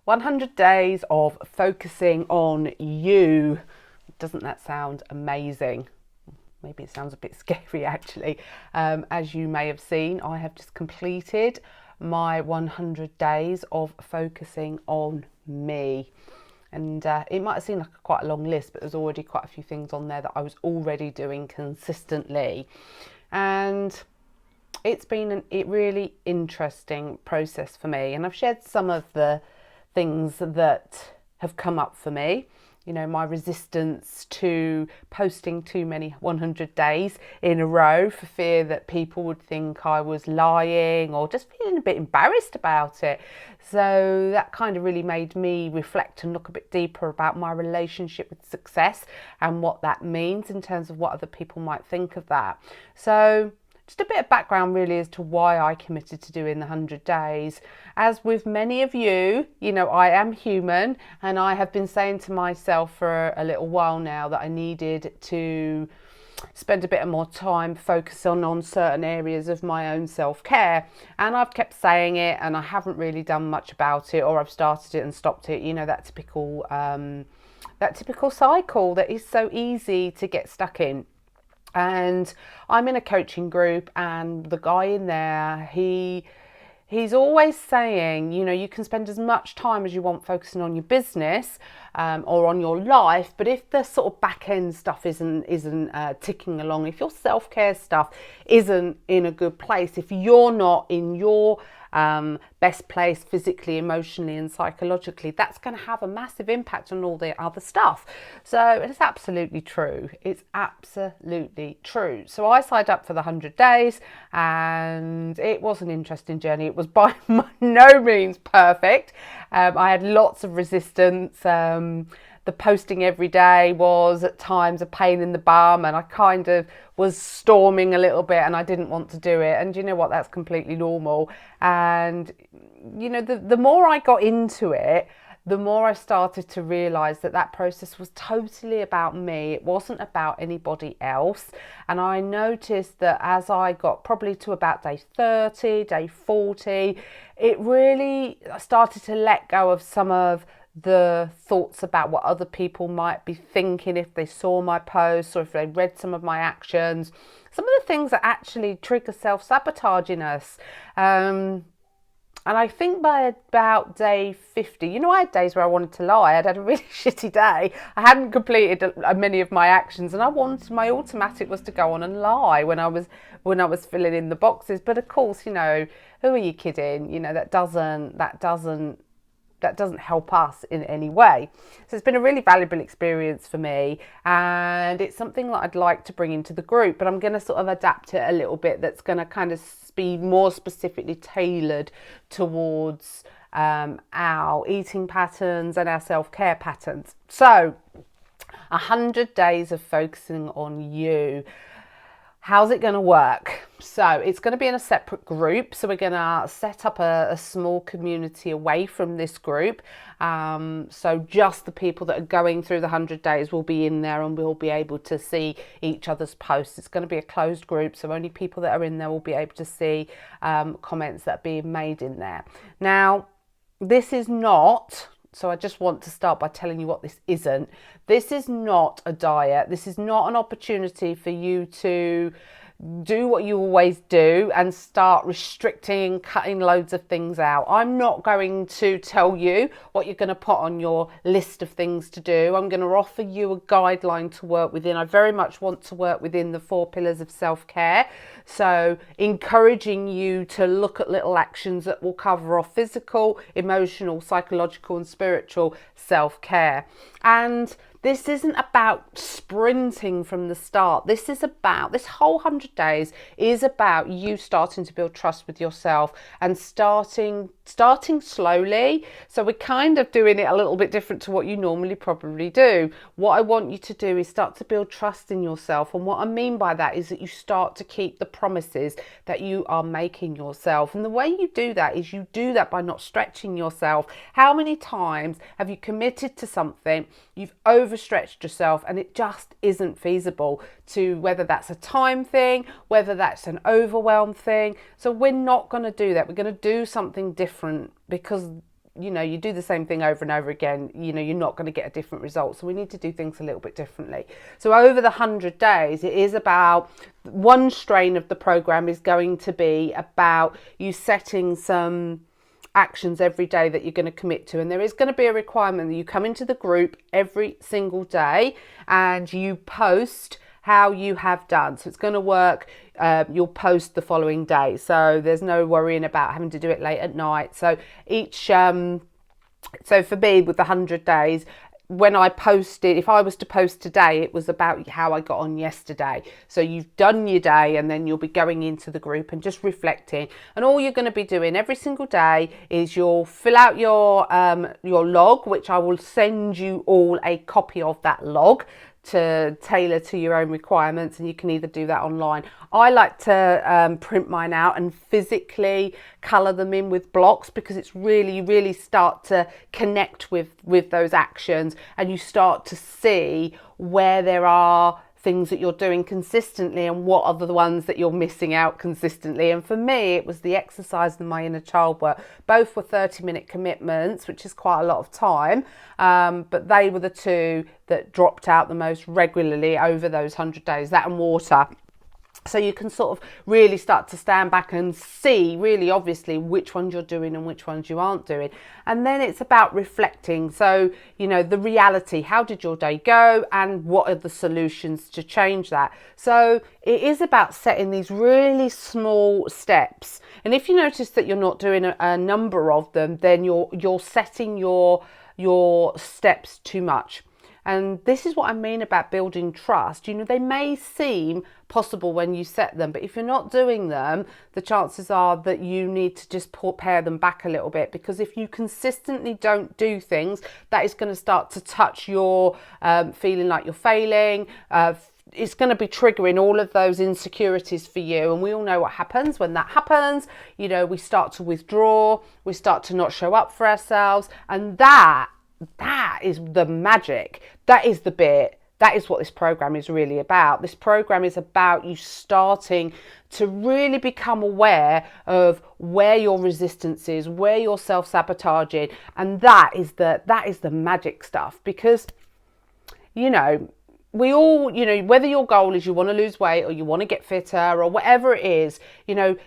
100 days of focusing on you. Doesn't that sound amazing? Maybe it sounds a bit scary actually. As you may have seen, I have just completed my 100 days of focusing on me. And it might have seemed like quite a long list, but there's already quite a few things on there that I was already doing consistently. And it's been a really interesting process for me. And I've shared some of the things that have come up for me. You know, my resistance to posting too many 100 days in a row for fear that people would think I was lying or just feeling a bit embarrassed about it. So that kind of really made me reflect and look a bit deeper about my relationship with success and what that means in terms of what other people might think of that. So just a bit of background really as to why I committed to doing the 100 days. As with many of you, you know, I am human, and I have been saying to myself for a little while now that I needed to spend a bit more time focusing on certain areas of my own self-care. And I've kept saying it and I haven't really done much about it, or I've started it and stopped it. You know, that typical cycle that is so easy to get stuck in. And I'm in a coaching group, and the guy in there, he's always saying, you know, you can spend as much time as you want focusing on your business or on your life, but if the sort of back end stuff isn't ticking along, if your self-care stuff isn't in a good place, if you're not in your best place physically, emotionally and psychologically, that's going to have a massive impact on all the other stuff. So it's absolutely true. It's absolutely true. So I signed up for the 100 days, and it was an interesting journey. It was by no means perfect. I had lots of resistance. The posting every day was at times a pain in the bum, and I kind of was storming a little bit and I didn't want to do it. And you know what, that's completely normal. And you know, the more I got into it, the more I started to realise that process was totally about me. It wasn't about anybody else. And I noticed that as I got probably to about day 30, day 40, it really started to let go of some of the thoughts about what other people might be thinking if they saw my posts or if they read some of my actions, some of the things that actually trigger self-sabotage in us. And I think by about day 50, you know, I had days where I wanted to lie. I'd had a really shitty day. I hadn't completed many of my actions, and my automatic was to go on and lie when I was filling in the boxes. But of course, you know, who are you kidding? You know, that doesn't help us in any way. So it's been a really valuable experience for me, and it's something that I'd like to bring into the group, but I'm going to sort of adapt it a little bit. That's going to kind of be more specifically tailored towards our eating patterns and our self-care patterns. So 100 days of focusing on you. How's it going to work? So it's going to be in a separate group. So we're going to set up a small community away from this group. So just the people that are going through the 100 days will be in there, and we'll be able to see each other's posts. It's going to be a closed group, so only people that are in there will be able to see comments that are being made in there. Now, this is not... So I just want to start by telling you what this isn't. This is not a diet. This is not an opportunity for you to do what you always do and start restricting and cutting loads of things out. I'm not going to tell you what you're going to put on your list of things to do. I'm going to offer you a guideline to work within. I very much want to work within the 4 pillars of self-care. So encouraging you to look at little actions that will cover off physical, emotional, psychological and spiritual self-care. And this isn't about sprinting from the start. This whole 100 days is about you starting to build trust with yourself and starting slowly. So we're kind of doing it a little bit different to what you normally probably do. What I want you to do is start to build trust in yourself. And what I mean by that is that you start to keep the promises that you are making yourself. And the way you do that is you do that by not stretching yourself. How many times have you committed to something, you've overstretched yourself, and it just isn't feasible, to whether that's a time thing, whether that's an overwhelm thing. So we're not going to do that. We're going to do something different, because you do the same thing over and over again, you're not going to get a different result. So we need to do things a little bit differently. So over the 100 days, it is about, one strain of the program is going to be about you setting some actions every day that you're going to commit to, and there is going to be a requirement that you come into the group every single day and you post how you have done. So it's going to work, you'll post the following day, so there's no worrying about having to do it late at night. So so for me with the 100 days, when I posted, if I was to post today, it was about how I got on yesterday. So you've done your day, and then you'll be going into the group and just reflecting. And all you're going to be doing every single day is you'll fill out your log, which I will send you all a copy of that log to tailor to your own requirements, and you can either do that online. I like to print mine out and physically colour them in with blocks, because it's really start to connect with those actions, and you start to see where there are things that you're doing consistently and what are the ones that you're missing out consistently. And for me, it was the exercise and my inner child work. Both were 30-minute commitments, which is quite a lot of time, but they were the two that dropped out the most regularly over those 100 days, that and water. So you can sort of really start to stand back and see really obviously which ones you're doing and which ones you aren't doing. And then it's about reflecting. So, the reality, how did your day go and what are the solutions to change that? So it is about setting these really small steps. And if you notice that you're not doing a number of them, then you're setting your steps too much. And this is what I mean about building trust. They may seem possible when you set them, but if you're not doing them, the chances are that you need to just pare them back a little bit, because if you consistently don't do things, that is going to start to touch your feeling like you're failing. It's going to be triggering all of those insecurities for you. And we all know what happens when that happens. We start to withdraw, we start to not show up for ourselves. And that is the magic. That is the bit. That is what this program is really about. This program is about you starting to really become aware of where your resistance is, where you're self-sabotaging. And that is the magic stuff, because, we all, whether your goal is you want to lose weight or you want to get fitter or whatever it is, in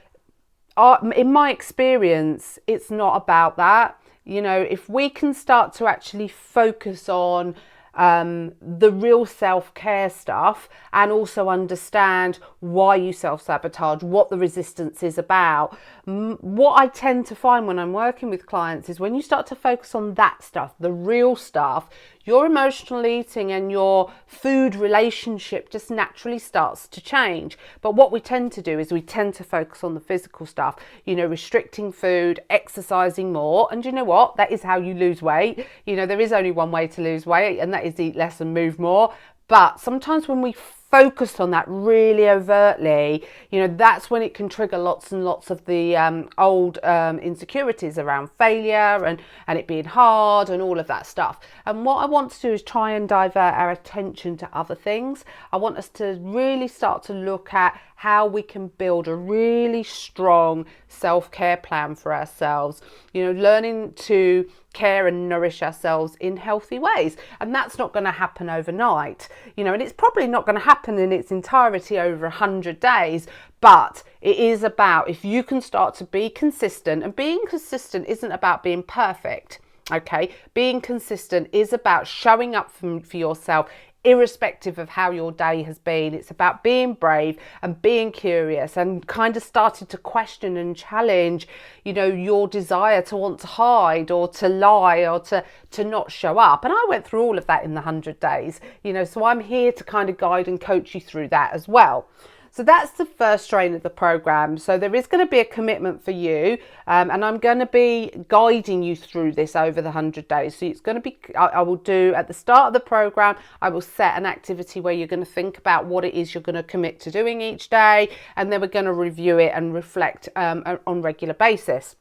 my experience, it's not about that. If we can start to actually focus on the real self-care stuff, and also understand why you self-sabotage, what the resistance is about. What I tend to find when I'm working with clients is when you start to focus on that stuff, the real stuff, your emotional eating and your food relationship just naturally starts to change. But what we tend to do is we tend to focus on the physical stuff, restricting food, exercising more. And you know what? That is how you lose weight. There is only one way to lose weight, and that is eat less and move more. But sometimes when we focus on that really overtly, that's when it can trigger lots and lots of the old insecurities around failure and it being hard and all of that stuff. And what I want to do is try and divert our attention to other things. I want us to really start to look at how we can build a really strong self-care plan for ourselves, learning to care and nourish ourselves in healthy ways. And that's not going to happen overnight, and it's probably not going to happen in its entirety over 100 days, but it is about, if you can start to be consistent, and being consistent isn't about being perfect, okay? Being consistent is about showing up for yourself irrespective of how your day has been. It's about being brave and being curious and kind of starting to question and challenge, your desire to want to hide or to lie or to not show up. And I went through all of that in the 100 days, so I'm here to kind of guide and coach you through that as well. So that's the first strain of the program. So there is going to be a commitment for you, and I'm going to be guiding you through this over the 100 days. So it's going to be, I will do at the start of the program, I will set an activity where you're going to think about what it is you're going to commit to doing each day, and then we're going to review it and reflect on a regular basis.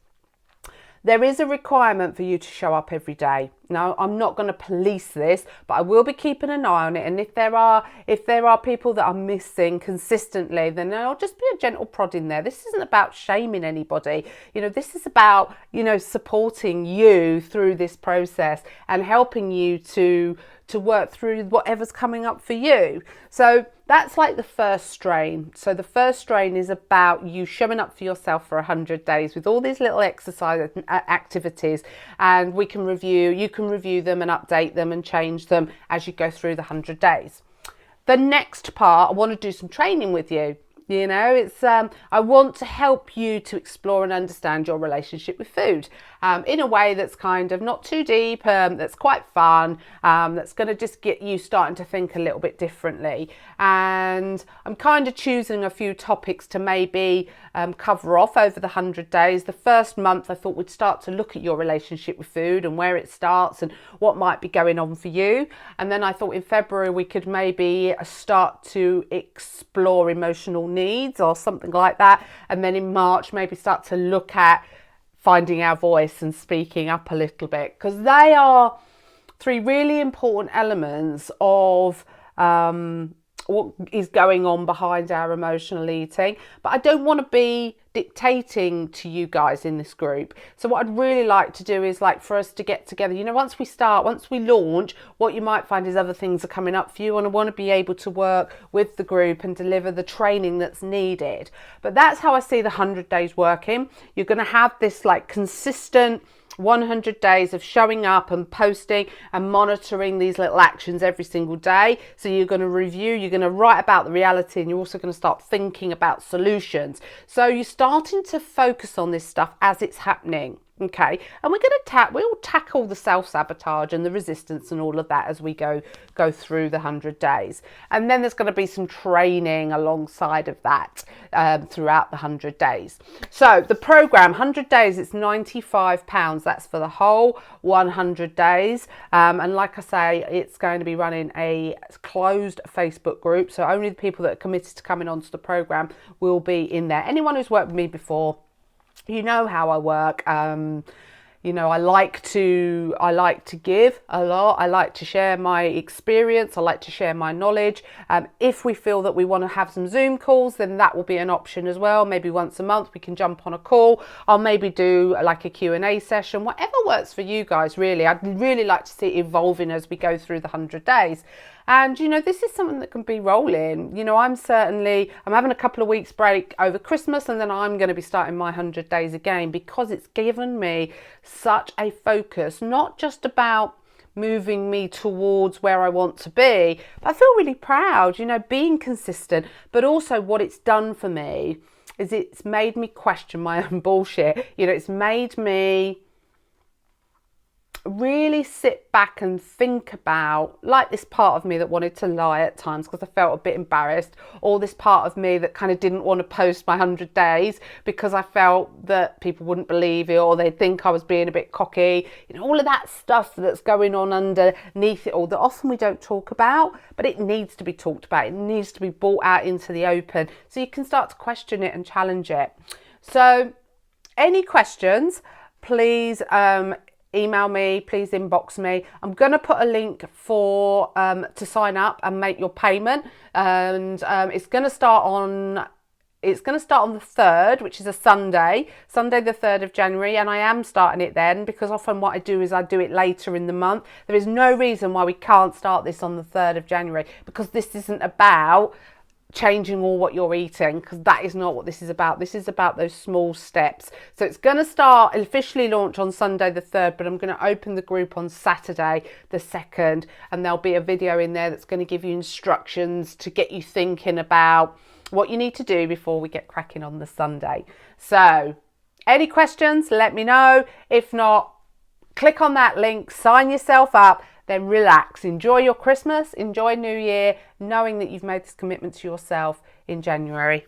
There is a requirement for you to show up every day. No, I'm not going to police this, but I will be keeping an eye on it. And if there are people that are missing consistently, then I'll just be a gentle prod in there. This isn't about shaming anybody. This is about, supporting you through this process and helping you to work through whatever's coming up for you. So that's like the first strain. So the first strain is about you showing up for yourself for 100 days with all these little exercise activities, and you can review them and update them and change them as you go through the 100 days. The next part, I want to do some training with you. I want to help you to explore and understand your relationship with food in a way that's kind of not too deep, that's quite fun, that's going to just get you starting to think a little bit differently. And I'm kind of choosing a few topics to maybe cover off over the 100 days. The first month I thought we'd start to look at your relationship with food and where it starts and what might be going on for you. And then I thought in February we could maybe start to explore emotional needs or something like that. And then in March maybe start to look at finding our voice and speaking up a little bit, because they are three really important elements of what is going on behind our emotional eating. But I don't want to be dictating to you guys in this group. So what I'd really like to do is for us to get together, once we launch, what you might find is other things are coming up for you, and I want to be able to work with the group and deliver the training that's needed. But that's how I see the 100 days working. You're going to have this consistent 100 days of showing up and posting and monitoring these little actions every single day. So you're going to review, you're going to write about the reality, and you're also going to start thinking about solutions. So you're starting to focus on this stuff as it's happening. Okay, and we're going to we'll tackle the self-sabotage and the resistance and all of that as we go through the 100 days. And then there's going to be some training alongside of that throughout the 100 days. So the program, 100 days, it's £95. That's for the whole 100 days. And like I say, it's going to be running a closed Facebook group. So only the people that are committed to coming onto the program will be in there. Anyone who's worked with me before, you know how I work. I like to give a lot. I like to share my experience. I like to share my knowledge. If we feel that we want to have some Zoom calls, then that will be an option as well. Maybe once a month we can jump on a call. I'll maybe do a Q&A session, whatever works for you guys, really. I'd really like to see it evolving as we go through the 100 days. And, this is something that can be rolling. I'm having a couple of weeks break over Christmas, and then I'm going to be starting my 100 days again, because it's given me such a focus, not just about moving me towards where I want to be, but I feel really proud, being consistent, but also what it's done for me is it's made me question my own bullshit. It's made me really sit back and think about, this part of me that wanted to lie at times because I felt a bit embarrassed, or this part of me that kind of didn't want to post my 100 days because I felt that people wouldn't believe it, or they'd think I was being a bit cocky, all of that stuff that's going on underneath it all that often we don't talk about, but it needs to be talked about. It needs to be brought out into the open so you can start to question it and challenge it. So any questions, please email me, please inbox me. I'm going to put a link for to sign up and make your payment, and it's going to start on the 3rd, which is a Sunday the 3rd of January, and I am starting it then, because often what I do is I do it later in the month. There is no reason why we can't start this on the 3rd of January, because this isn't about changing all what you're eating, because that is not what this is about. This is about those small steps. So it's going to start, officially launch on Sunday the 3rd, but I'm going to open the group on Saturday the 2nd, and there'll be a video in there that's going to give you instructions to get you thinking about what you need to do before we get cracking on the Sunday. So any questions, let me know. If not, click on that link, sign yourself up, then relax, enjoy your Christmas, enjoy New Year, knowing that you've made this commitment to yourself in January.